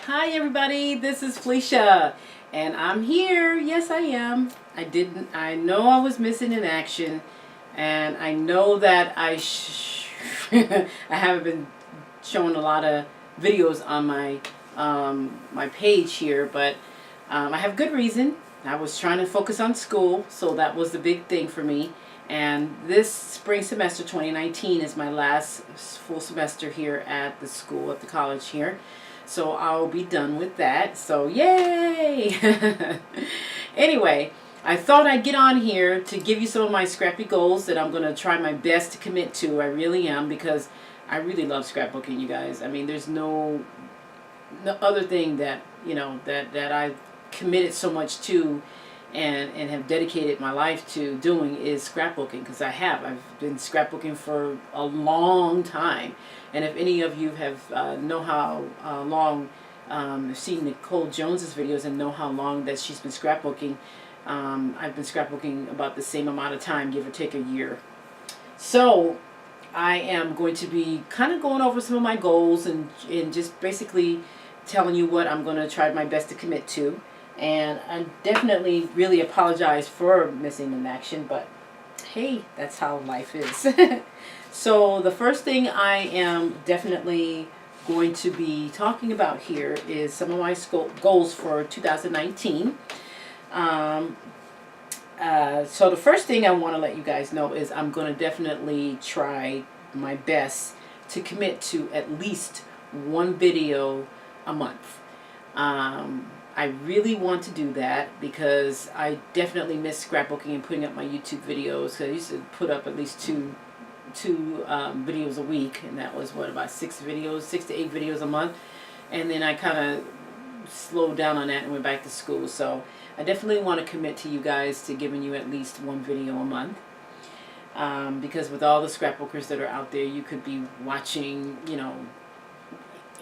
Hi everybody, this is Felicia and I'm here. Yes, I am. I know I was missing in action, and I know that I haven't been showing a lot of videos on my page here, but I have good reason. I was trying to focus on school, so that was the big thing for me. And this spring semester 2019 is my last full semester here at the school, at the college here. So I'll be done with that. So yay! Anyway, I thought I'd get on here to give you some of my scrappy goals that I'm going to try my best to commit to. I really am, because I really love scrapbooking, you guys. I mean, there's no other thing that, that I've committed so much to and have dedicated my life to doing is scrapbooking, because I've been scrapbooking for a long time. And if any of you have know how long seen Nicole Jones's videos and know how long that she's been scrapbooking, I've been scrapbooking about the same amount of time, give or take a year. So I am going to be kind of going over some of my goals and just basically telling you what I'm going to try my best to commit to. And I definitely really apologize for missing in action, but hey, that's how life is. So the first thing I am definitely going to be talking about here is some of my goals for 2019. So the first thing I want to let you guys know is I'm going to definitely try my best to commit to at least one video a month. I really want to do that because I definitely miss scrapbooking and putting up my YouTube videos. Cause I used to put up at least two videos a week, and that was about 6 to 8 videos a month. And then I kind of slowed down on that and went back to school. So I definitely want to commit to you guys to giving you at least one video a month. Because with all the scrapbookers that are out there, you could be watching,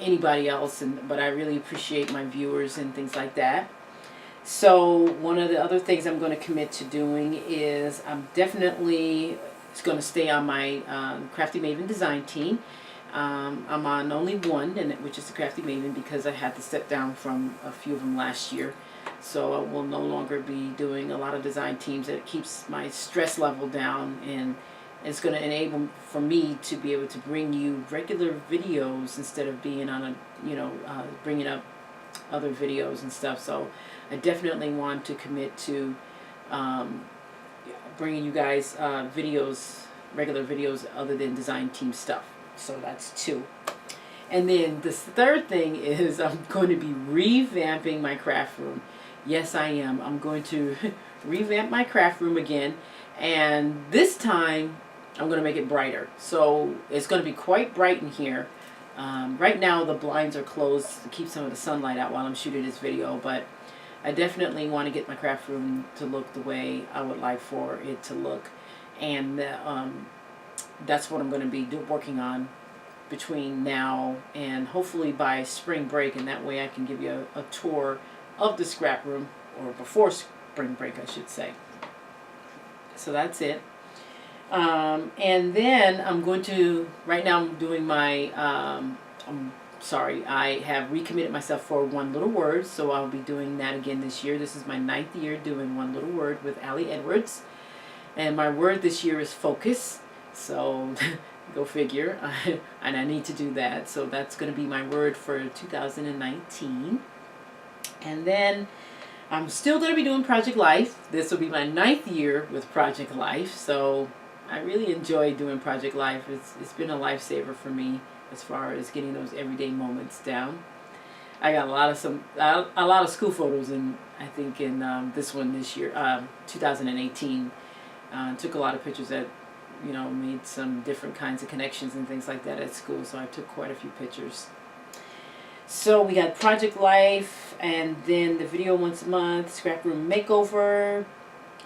anybody else, but I really appreciate my viewers and things like that. So one of the other things I'm going to commit to doing is I'm definitely going to stay on my Crafty Maven design team. I'm on only one, which is the Crafty Maven, because I had to step down from a few of them last year. So I will no longer be doing a lot of design teams. It keeps my stress level down, and it's going to enable for me to be able to bring you regular videos instead of being on bringing up other videos and stuff. So I definitely want to commit to bringing you guys regular videos other than design team stuff. So that's 2. And then the third thing is I'm going to be revamping my craft room. Yes, I am. I'm going to revamp my craft room again, and this time I'm going to make it brighter. So it's going to be quite bright in here. Right now the blinds are closed to keep some of the sunlight out while I'm shooting this video, but I definitely want to get my craft room to look the way I would like for it to look. And that's what I'm going to be working on between now and hopefully by spring break, and that way I can give you a tour of the scrap room, or before spring break I should say. So that's it. And then I'm going to, right now I'm doing my, I have recommitted myself for One Little Word, so I'll be doing that again this year. This is my 9th year doing One Little Word with Allie Edwards. And my word this year is focus, so go figure. And I need to do that, so that's going to be my word for 2019. And then I'm still going to be doing Project Life. This will be my 9th year with Project Life, so I really enjoy doing Project Life. It's been a lifesaver for me as far as getting those everyday moments down. I got a lot of school photos in, I think, in this one this year, 2018. Took a lot of pictures that, made some different kinds of connections and things like that at school. So I took quite a few pictures. So we got Project Life, and then the video once a month, scrap room makeover,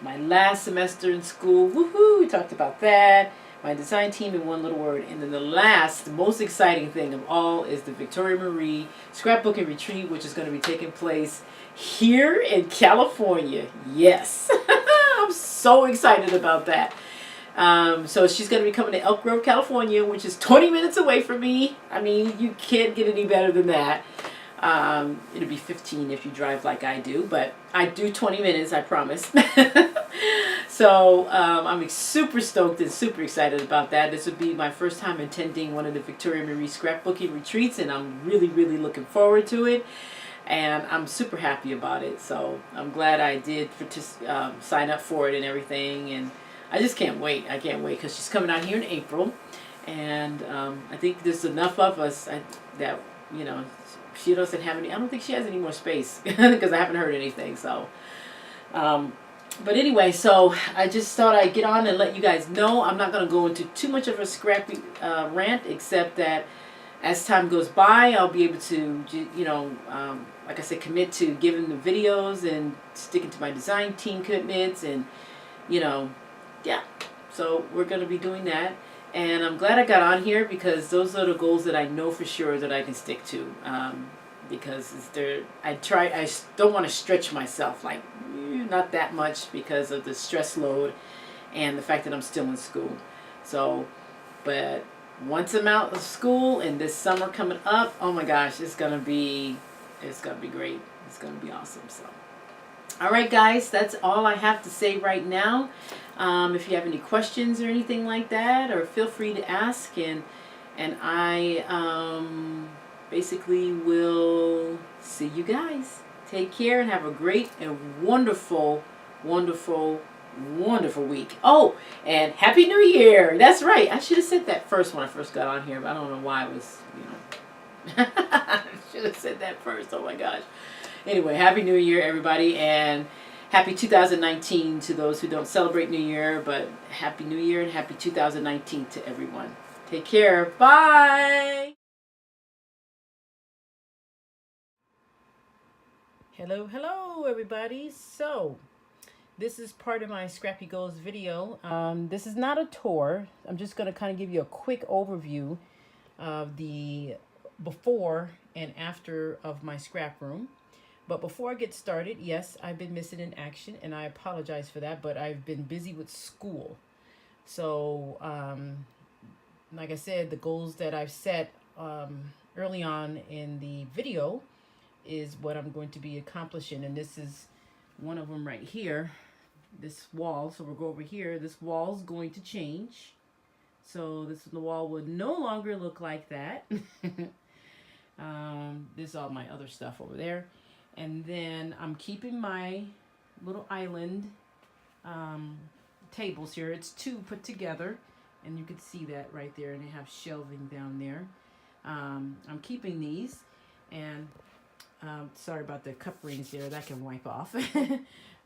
my last semester in school, woohoo, we talked about that, my design team in One Little Word, and then the most exciting thing of all is the Victoria Marie Scrapbooking Retreat, which is going to be taking place here in California. Yes, I'm so excited about that. So she's going to be coming to Elk Grove, California, which is 20 minutes away from me. I mean, you can't get any better than that. It'll be 15 if you drive like I do, but I do 20 minutes, I promise. So I'm super stoked and super excited about that. This would be my first time attending one of the Victoria Marie scrapbooking retreats, and I'm really, really looking forward to it. And I'm super happy about it. So I'm glad I did sign up for it and everything. And I just can't wait. I can't wait because she's coming out here in April. And I think there's enough of us that, you know, she doesn't have any, I don't think she has any more space because I haven't heard anything. So, but anyway, so I just thought I'd get on and let you guys know. I'm not going to go into too much of a scrappy rant, except that as time goes by, I'll be able to, you know, like I said, commit to giving the videos and sticking to my design team commitments and, you know, yeah. So we're going to be doing that. And I'm glad I got on here because those are the goals that I know for sure that I can stick to. Because I don't want to stretch myself, like, not that much because of the stress load and the fact that I'm still in school. So, but once I'm out of school and this summer coming up, oh my gosh, it's gonna be great. It's gonna be awesome. So, all right, guys, that's all I have to say right now. If you have any questions or anything like that, or feel free to ask, and I basically will see you guys. Take care and have a great and wonderful, wonderful, wonderful week. Oh, and Happy New Year. That's right. I should have said that first when I first got on here, but I don't know why I was, you know. I should have said that first. Oh my gosh. Anyway, Happy New Year, everybody, and Happy 2019 to those who don't celebrate New Year, but Happy New Year and Happy 2019 to everyone. Take care. Bye. Hello, hello, everybody. So, this is part of my Scrappy Goals video. This is not a tour. I'm just going to kind of give you a quick overview of the before and after of my scrap room. But before I get started, yes, I've been missing in action, and I apologize for that, but I've been busy with school. So, like I said, the goals that I've set early on in the video is what I'm going to be accomplishing, and this is one of them right here, this wall. So we'll go over here. This wall's going to change. So the wall would no longer look like that. This is all my other stuff over there. And then I'm keeping my little island tables here. It's two put together, and you can see that right there, and they have shelving down there. I'm keeping these, and sorry about the cup rings there, that can wipe off.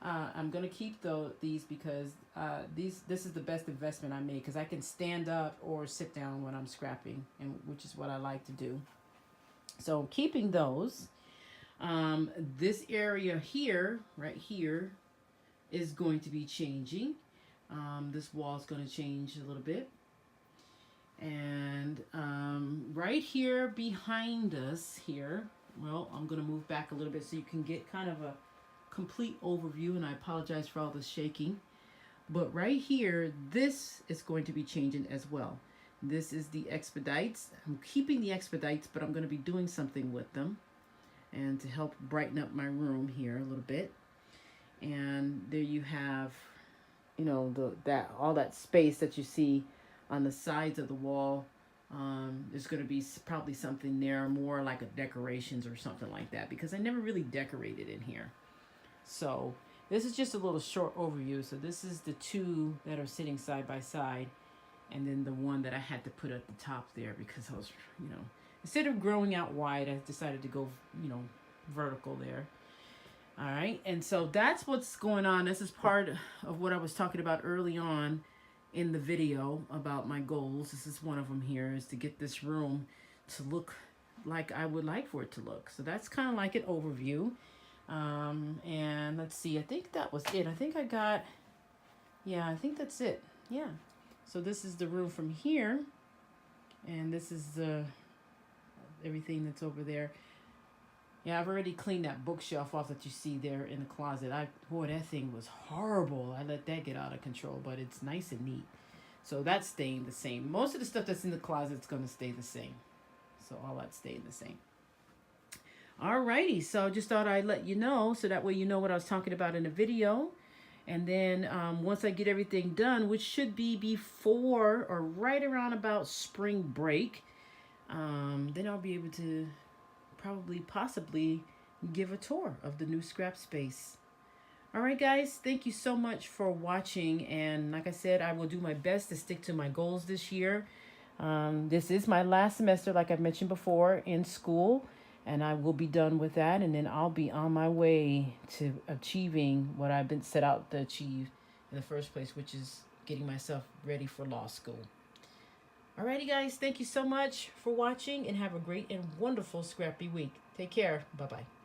I'm going to keep these because this is the best investment I made, because I can stand up or sit down when I'm scrapping, and which is what I like to do. So I'm keeping those. This area here, right here, is going to be changing. This wall is going to change a little bit. And right here behind us here, well, I'm going to move back a little bit so you can get kind of a complete overview, and I apologize for all the shaking. But right here, this is going to be changing as well. This is the expedites. I'm keeping the expedites, but I'm going to be doing something with them, and to help brighten up my room here a little bit. And there you have, you know, all that space that you see on the sides of the wall. There's going to be probably something there more like a decorations or something like that, because I never really decorated in here. So this is just a little short overview. So this is the two that are sitting side by side, and then the one that I had to put at the top there because I was, you know, instead of growing out wide, I decided to go, you know, vertical there. All right, and so that's what's going on. This is part of what I was talking about early on in the video about my goals. This is one of them here, is to get this room to look like I would like for it to look. So that's kind of like an overview. And let's see, I think that was it. I think I got, yeah, I think that's it. Yeah. So this is the room from here, and this is the everything that's over there. Yeah, I've already cleaned that bookshelf off that you see there in the closet. Boy, that thing was horrible. I let that get out of control, but it's nice and neat. So that's staying the same. Most of the stuff that's in the closet is going to stay the same. So all that's staying the same. Alrighty, so just thought I'd let you know so that way you know what I was talking about in the video. And then once I get everything done, which should be before or right around about spring break, then I'll be able to possibly give a tour of the new scrap space. All right, guys, thank you so much for watching. And like I said, I will do my best to stick to my goals this year. This is my last semester, like I mentioned before, in school. And I will be done with that. And then I'll be on my way to achieving what I've been set out to achieve in the first place, which is getting myself ready for law school. Alrighty, guys, thank you so much for watching and have a great and wonderful Scrappy week. Take care. Bye-bye.